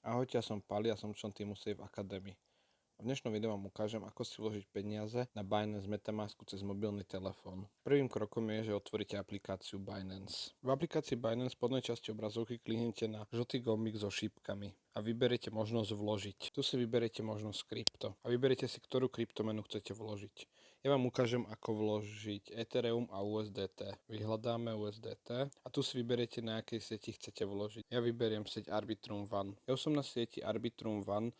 Ahojte, ja som Pali a som člen týmu Safe Academy. V dnešnom videu vám ukážem, ako si vložiť peniaze na Binance Metamasku cez mobilný telefón. Prvým krokom je, že otvoríte aplikáciu Binance. V aplikácii Binance v spodnej časti obrazovky kliknite na žltý gombík so šípkami a vyberiete možnosť vložiť. Tu si vyberiete možnosť krypto a vyberiete si, ktorú kryptomenu chcete vložiť. Ja vám ukážem, ako vložiť Ethereum a USDT. Vyhľadáme USDT a tu si vyberiete, na akej sieti chcete vložiť. Ja vyberiem sieť Arbitrum One. Ja už som na sieti Arbitrum One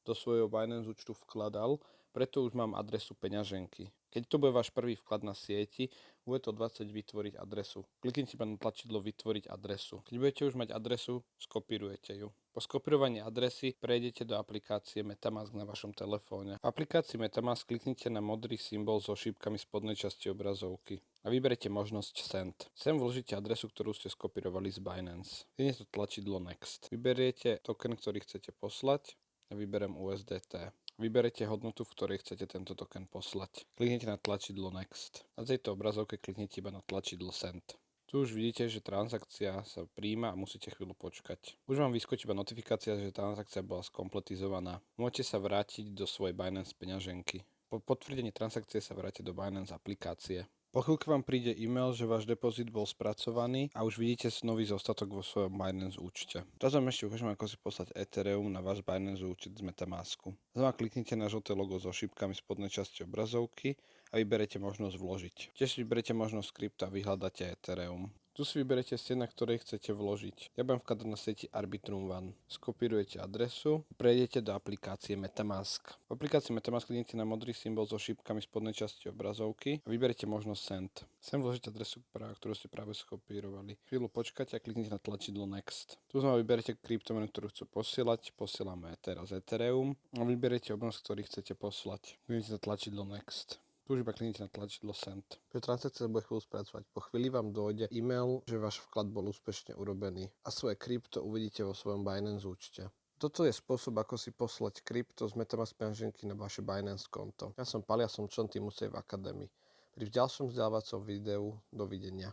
do svojho Binance účtu vkladal, preto už mám adresu peňaženky. Keď to bude váš prvý vklad na sieti, bude to 20 vytvoriť adresu. Kliknite iba na tlačidlo vytvoriť adresu. Keď budete už mať adresu, skopírujete ju. Po skopírovaní adresy prejdete do aplikácie Metamask na vašom telefóne. V aplikácii Metamask kliknite na modrý symbol so šípkami v spodnej časti obrazovky a vyberete možnosť Send. Sem vložíte adresu, ktorú ste skopírovali z Binance. Kliknite tlačidlo Next. Vyberiete token, ktorý chcete poslať. Ja vyberem USDT. Vyberete hodnotu, v ktorej chcete tento token poslať. Kliknite na tlačidlo Next. Na tejto obrazovke kliknite iba na tlačidlo Send. Tu už vidíte, že transakcia sa prijíma a musíte chvíľu počkať. Už vám vyskočí iba notifikácia, že transakcia bola skompletizovaná. Môžete sa vrátiť do svojej Binance peňaženky. Po potvrdení transakcie sa vráte do Binance aplikácie. Po chvíľke vám príde e-mail, že váš depozit bol spracovaný a už vidíte nový zostatok vo svojom Binance účte. Teraz vám ešte ukážem, ako si poslať Ethereum na váš Binance účet z Metamasku. Znova kliknite na žlté logo so šípkami v spodnej časti obrazovky a vyberete možnosť vložiť. Tiež vyberete možnosť krypta a vyhľadáte Ethereum. Tu si vyberete sieť, na ktorej chcete vložiť. Ja budem vkladať na sieti Arbitrum One. Skopírujete adresu, prejdete do aplikácie Metamask. V aplikácii Metamask kliknite na modrý symbol so šípkami v spodnej časti obrazovky a vyberete možnosť Send. Sem vložíte adresu, ktorú ste práve skopírovali. Chvíľu počkáte a kliknite na tlačidlo Next. Tu znova vyberete kryptomenu, ktorú chcete posielať. Posielame teraz Ethereum a vyberete obnos, ktorý chcete poslať. Kliknite na tlačidlo Next. Tu už iba kliknite na tlačidlo Send. Transakcia bude chvíľu spracovať. Po chvíli vám dojde e-mail, že váš vklad bol úspešne urobený a svoje krypto uvidíte vo svojom Binance účte. Toto je spôsob, ako si poslať krypto z Metamask peňaženky na vaše Binance konto. Ja som Pali a som člen týmu Safe Academy. Pri ďalšom vzdelávacom videu dovidenia.